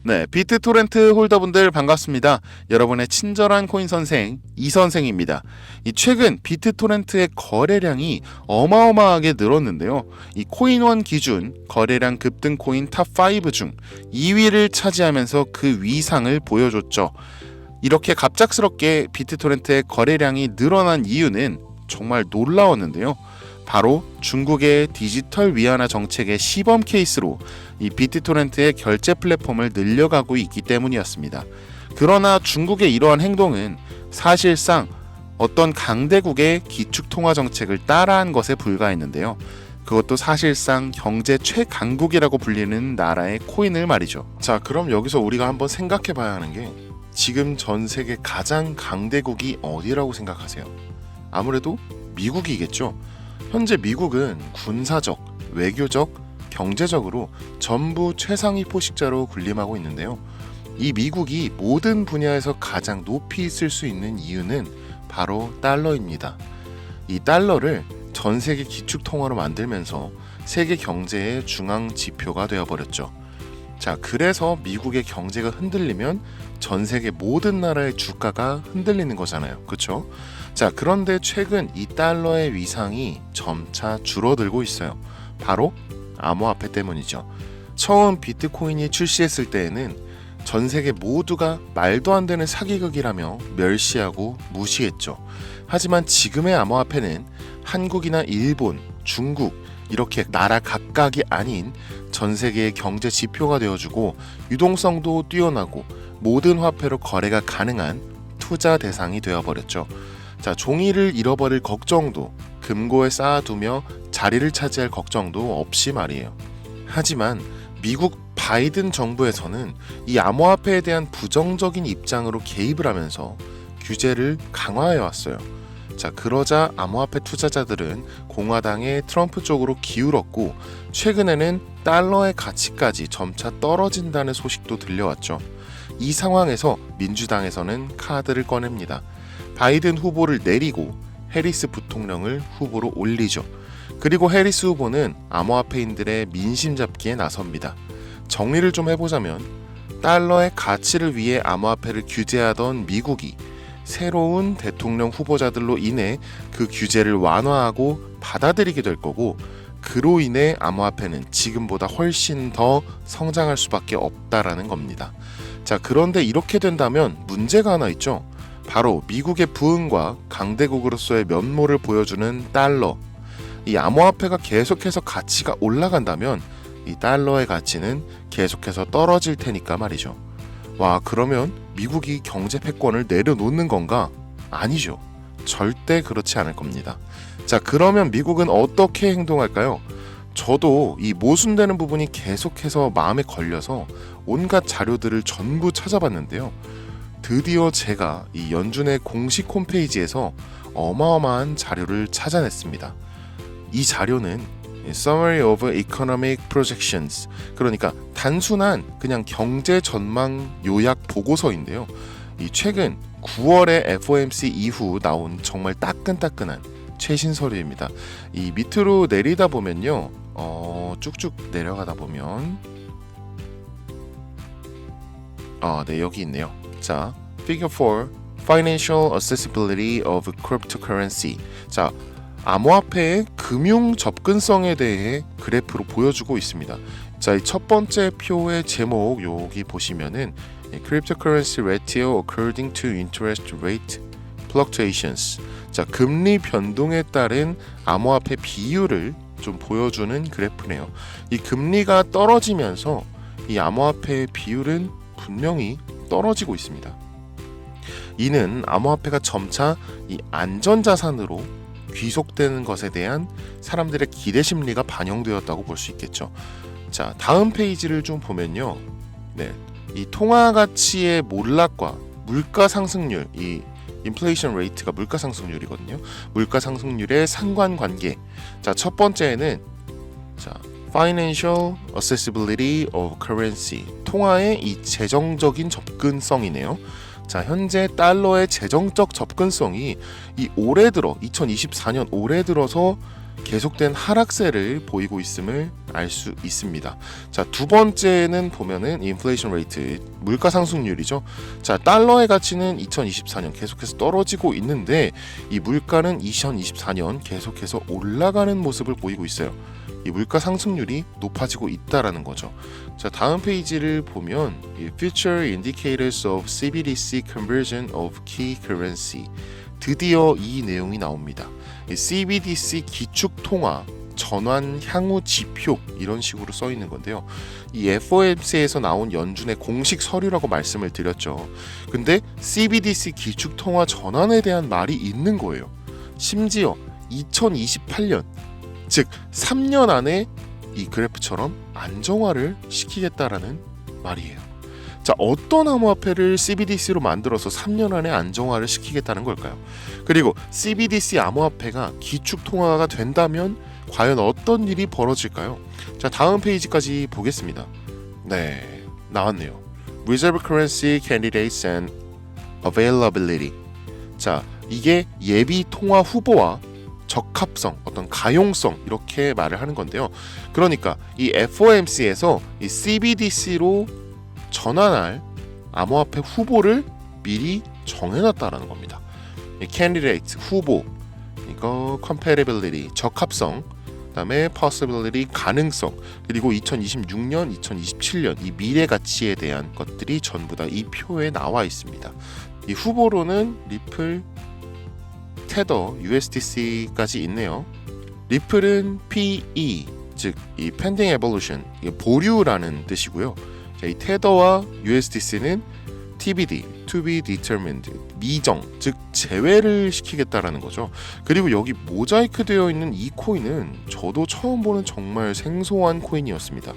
네, 비트토렌트 홀더분들 반갑습니다. 여러분의 친절한 코인 선생 이 선생입니다. 이 최근 비트토렌트의 거래량이 어마어마하게 늘었는데요. 이 코인원 기준 거래량 급등 코인 탑5 중 2위를 차지하면서 그 위상을 보여줬죠. 이렇게 갑작스럽게 비트토렌트의 거래량이 늘어난 이유는 정말 놀라웠는데요. 바로 중국의 디지털 위안화 정책의 시범 케이스로 이 비트토렌트의 결제 플랫폼을 늘려가고 있기 때문이었습니다. 그러나 중국의 이러한 행동은 사실상 어떤 강대국의 기축통화 정책을 따라한 것에 불과했는데요. 그것도 사실상 경제 최강국이라고 불리는 나라의 코인을 말이죠. 자, 그럼 여기서 우리가 한번 생각해 봐야 하는 게 지금 전 세계 가장 강대국이 어디라고 생각하세요? 아무래도 미국이겠죠. 현재 미국은 군사적, 외교적, 경제적으로 전부 최상위 포식자로 군림하고 있는데요. 이 미국이 모든 분야에서 가장 높이 있을 수 있는 이유는 바로 달러입니다. 이 달러를 전 세계 기축통화로 만들면서 세계 경제의 중앙 지표가 되어버렸죠. 자, 그래서 미국의 경제가 흔들리면 전 세계 모든 나라의 주가가 흔들리는 거잖아요. 그렇죠? 자, 그런데 최근 이 달러의 위상이 점차 줄어들고 있어요. 바로 암호화폐 때문이죠. 처음 비트코인이 출시했을 때에는 전 세계 모두가 말도 안 되는 사기극이라며 멸시하고 무시했죠. 하지만 지금의 암호화폐는 한국이나 일본, 중국 이렇게 나라 각각이 아닌 전 세계의 경제 지표가 되어주고 유동성도 뛰어나고 모든 화폐로 거래가 가능한 투자 대상이 되어버렸죠. 자, 종이를 잃어버릴 걱정도 금고에 쌓아두며 자리를 차지할 걱정도 없이 말이에요. 하지만 미국 바이든 정부에서는 이 암호화폐에 대한 부정적인 입장으로 개입을 하면서 규제를 강화해 왔어요. 자, 그러자 암호화폐 투자자들은 공화당의 트럼프 쪽으로 기울었고 최근에는 달러의 가치까지 점차 떨어진다는 소식도 들려왔죠. 이 상황에서 민주당에서는 카드를 꺼냅니다. 바이든 후보를 내리고 해리스 부통령을 후보로 올리죠. 그리고 해리스 후보는 암호화폐인들의 민심 잡기에 나섭니다. 정리를 좀 해보자면 달러의 가치를 위해 암호화폐를 규제하던 미국이 새로운 대통령 후보자들로 인해 그 규제를 완화하고 받아들이게 될 거고 그로 인해 암호화폐는 지금보다 훨씬 더 성장할 수밖에 없다라는 겁니다. 자, 그런데 이렇게 된다면 문제가 하나 있죠. 바로 미국의 부흥과 강대국으로서의 면모를 보여주는 달러. 이 암호화폐가 계속해서 가치가 올라간다면 이 달러의 가치는 계속해서 떨어질 테니까 말이죠. 와, 그러면 미국이 경제 패권을 내려놓는 건가? 아니죠. 절대 그렇지 않을 겁니다. 자, 그러면 미국은 어떻게 행동할까요? 저도 이 모순되는 부분이 계속해서 마음에 걸려서 온갖 자료들을 전부 찾아봤는데요. 드디어 제가 이 연준의 공식 홈페이지에서 어마어마한 자료를 찾아냈습니다. 이 자료는 Summary of Economic Projections, 그러니까 단순한 그냥 경제 전망 요약 보고서인데요. 이 최근 9월에 FOMC 이후 나온 정말 따끈따끈한 최신 서류입니다. 이 밑으로 내리다 보면요, 쭉쭉 내려가다 보면 네, 여기 있네요. 자, Figure 4, Financial Accessibility of Cryptocurrency. 자, 암호화폐의 금융 접근성에 대해 그래프로 보여주고 있습니다. 자, 이 첫 번째 표의 제목 여기 보시면은 Cryptocurrency Ratio According to Interest Rate Fluctuations. 자, 금리 변동에 따른 암호화폐 비율을 좀 보여주는 그래프네요. 이 금리가 떨어지면서 이 암호화폐의 비율은 분명히 떨어지고 있습니다. 이는 암호화폐가 점차 이 안전자산으로 귀속되는 것에 대한 사람들의 기대 심리가 반영되었다고 볼 수 있겠죠. 자, 다음 페이지를 좀 보면요. 네, 이 통화 가치의 몰락과 물가 상승률, 이 인플레이션 레이트가 물가 상승률이거든요. 물가 상승률의 상관관계. 자, 첫 번째는 자, Financial Accessibility of Currency, 통화의 이 재정적인 접근성이네요. 자, 현재 달러의 재정적 접근성이 이 올해 들어 2024년 올해 들어서 계속된 하락세를 보이고 있음을 알 수 있습니다. 자, 두 번째는 보면은 인플레이션 레이트, 물가 상승률이죠. 자, 달러의 가치는 2024년 계속해서 떨어지고 있는데 이 물가는 2024년 계속해서 올라가는 모습을 보이고 있어요. 이 물가 상승률이 높아지고 있다라는 거죠. 자, 다음 페이지를 보면 이 Future Indicators of CBDC Conversion of Key Currency, 드디어 이 내용이 나옵니다. 이 CBDC 기축통화 전환 향후 지표, 이런 식으로 써 있는 건데요. 이 FOMC에서 나온 연준의 공식 서류라고 말씀을 드렸죠. 근데 CBDC 기축통화 전환에 대한 말이 있는 거예요. 심지어 2028년, 즉 3년 안에 이 그래프처럼 안정화를 시키겠다라는 말이에요. 자, 어떤 암호화폐를 CBDC로 만들어서 3년 안에 안정화를 시키겠다는 걸까요? 그리고 CBDC 암호화폐가 기축통화가 된다면 과연 어떤 일이 벌어질까요? 자, 다음 페이지까지 보겠습니다. 네, 나왔네요. Reserve Currency Candidates and Availability. 자, 이게 예비 통화 후보와 적합성, 어떤 가용성, 이렇게 말을 하는 건데요. 그러니까 이 FOMC에서 이 CBDC로 전환할 암호화폐 후보를 미리 정해놨다라는 겁니다. 이 candidate, 후보, 이거 compatibility, 적합성, 그다음에 possibility, 가능성, 그리고 2026년, 2027년 이 미래 가치에 대한 것들이 전부 다 이 표에 나와 있습니다. 이 후보로는 리플, 테더, USDC까지 있네요. 리플은 PE, 즉 이 pending evolution, 이게 보류라는 뜻이고요. 자, 이 테더와 USDC는 TBD, to be determined, 미정, 즉 제외를 시키겠다라는 거죠. 그리고 여기 모자이크 되어 있는 이 코인은 저도 처음 보는 정말 생소한 코인이었습니다.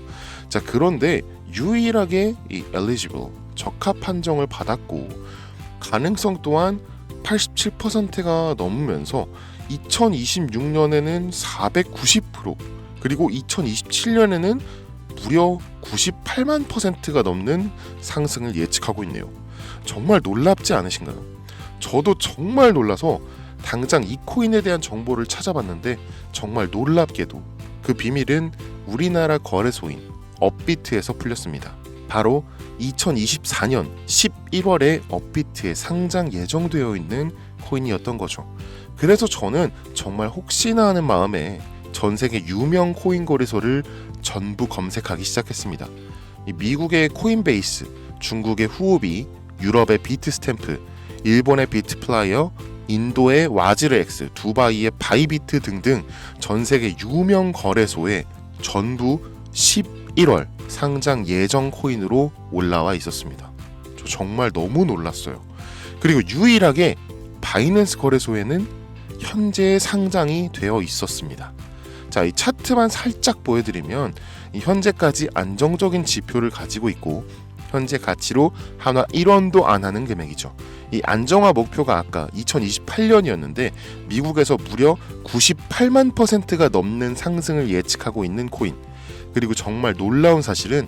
자, 그런데 유일하게 이 eligible, 적합 판정을 받았고 가능성 또한 87%가 넘으면서 2026년에는 490%, 그리고 2027년에는 무려 98만 %가 넘는 상승을 예측하고 있네요. 정말 놀랍지 않으신가요? 저도 정말 놀라서 당장 이 코인에 대한 정보를 찾아봤는데 정말 놀랍게도 그 비밀은 우리나라 거래소인 업비트에서 풀렸습니다. 바로 2024년 11월에 업비트에 상장 예정되어 있는 코인이었던 거죠. 그래서 저는 정말 혹시나 하는 마음에 전 세계 유명 코인 거래소를 전부 검색하기 시작했습니다. 미국의 코인베이스, 중국의 후오비, 유럽의 비트스탬프, 일본의 비트플라이어, 인도의 와즈르엑스, 두바이의 바이비트 등등 전 세계 유명 거래소에 전부 11월 상장 예정 코인으로 올라와 있었습니다. 저 정말 너무 놀랐어요. 그리고 유일하게 바이낸스 거래소에는 현재 상장이 되어 있었습니다. 자, 이 차트만 살짝 보여드리면 이 현재까지 안정적인 지표를 가지고 있고 현재 가치로 한화 1원도 안 하는 금액이죠. 이 안정화 목표가 아까 2028년이었는데 미국에서 무려 98만 %가 넘는 상승을 예측하고 있는 코인. 그리고 정말 놀라운 사실은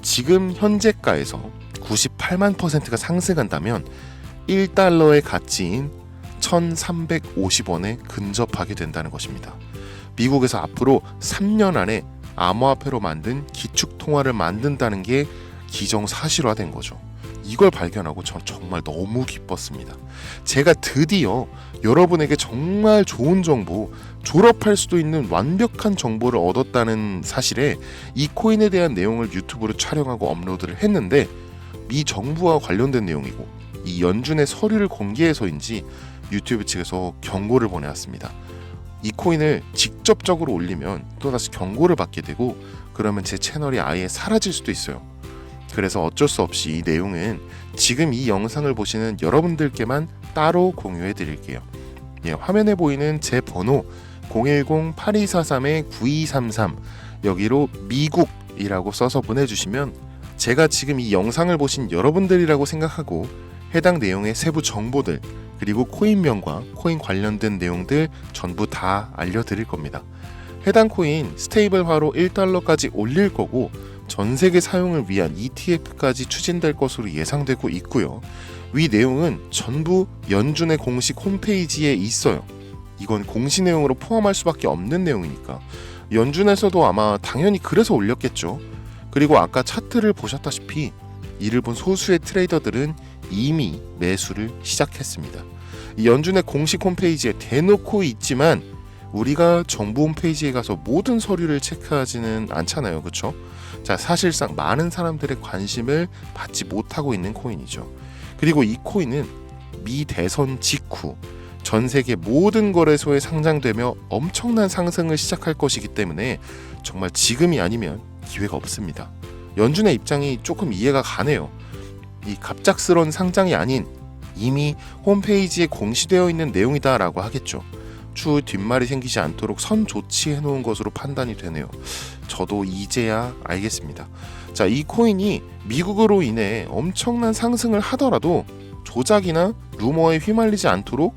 지금 현재가에서 98만 %가 상승한다면 1달러의 가치인 1350원에 근접하게 된다는 것입니다. 미국에서 앞으로 3년 안에 암호화폐로 만든 기축통화를 만든다는 게 기정사실화된 거죠. 이걸 발견하고 전 정말 너무 기뻤습니다. 제가 드디어 여러분에게 정말 좋은 정보, 졸업할 수도 있는 완벽한 정보를 얻었다는 사실에 이 코인에 대한 내용을 유튜브로 촬영하고 업로드를 했는데 미 정부와 관련된 내용이고 이 연준의 서류를 공개해서인지 유튜브 측에서 경고를 보내왔습니다. 이 코인을 직접적으로 올리면 또다시 경고를 받게 되고 그러면 제 채널이 아예 사라질 수도 있어요. 그래서 어쩔 수 없이 이 내용은 지금 이 영상을 보시는 여러분들께만 따로 공유해 드릴게요. 예, 화면에 보이는 제 번호 010-8243-9233 여기로 미국이라고 써서 보내주시면 제가 지금 이 영상을 보신 여러분들이라고 생각하고 해당 내용의 세부 정보들 그리고 코인명과 코인 관련된 내용들 전부 다 알려드릴 겁니다. 해당 코인 스테이블화로 1달러까지 올릴 거고 전 세계 사용을 위한 ETF까지 추진될 것으로 예상되고 있고요. 위 내용은 전부 연준의 공식 홈페이지에 있어요. 이건 공시 내용으로 포함할 수밖에 없는 내용이니까 연준에서도 아마 당연히 그래서 올렸겠죠. 그리고 아까 차트를 보셨다시피 이를 본 소수의 트레이더들은 이미 매수를 시작했습니다. 이 연준의 공식 홈페이지에 대놓고 있지만 우리가 정부 홈페이지에 가서 모든 서류를 체크하지는 않잖아요, 그렇죠? 자, 사실상 많은 사람들의 관심을 받지 못하고 있는 코인이죠. 그리고 이 코인은 미 대선 직후 전 세계 모든 거래소에 상장되며 엄청난 상승을 시작할 것이기 때문에 정말 지금이 아니면 기회가 없습니다. 연준의 입장이 조금 이해가 가네요. 이 갑작스러운 상장이 아닌 이미 홈페이지에 공시되어 있는 내용이다라고 하겠죠. 추후 뒷말이 생기지 않도록 선 조치해 놓은 것으로 판단이 되네요. 저도 이제야 알겠습니다. 자, 이 코인이 미국으로 인해 엄청난 상승을 하더라도 조작이나 루머에 휘말리지 않도록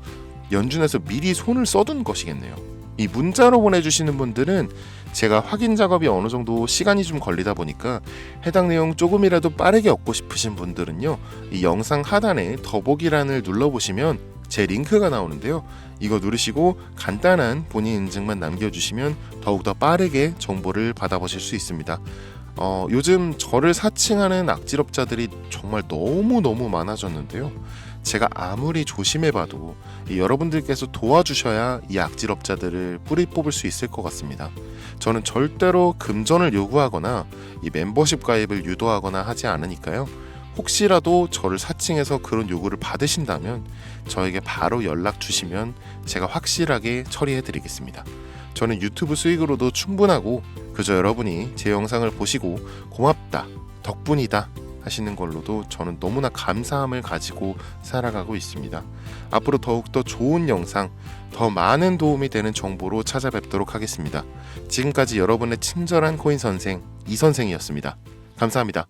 연준에서 미리 손을 써둔 것이겠네요. 이 문자로 보내주시는 분들은 제가 확인 작업이 어느 정도 시간이 좀 걸리다 보니까 해당 내용 조금이라도 빠르게 얻고 싶으신 분들은요, 이 영상 하단에 더보기란을 눌러보시면 제 링크가 나오는데요. 이거 누르시고 간단한 본인 인증만 남겨주시면 더욱더 빠르게 정보를 받아보실 수 있습니다. 요즘 저를 사칭하는 악질업자들이 정말 너무 많아졌는데요. 제가 아무리 조심해봐도 여러분들께서 도와주셔야 이 악질업자들을 뿌리 뽑을 수 있을 것 같습니다. 저는 절대로 금전을 요구하거나 이 멤버십 가입을 유도하거나 하지 않으니까요. 혹시라도 저를 사칭해서 그런 요구를 받으신다면 저에게 바로 연락 주시면 제가 확실하게 처리해 드리겠습니다. 저는 유튜브 수익으로도 충분하고 그저 여러분이 제 영상을 보시고 고맙다, 덕분이다 하시는 걸로도 저는 너무나 감사함을 가지고 살아가고 있습니다. 앞으로 더욱더 좋은 영상, 더 많은 도움이 되는 정보로 찾아뵙도록 하겠습니다. 지금까지 여러분의 친절한 코인 선생 이선생이었습니다. 감사합니다.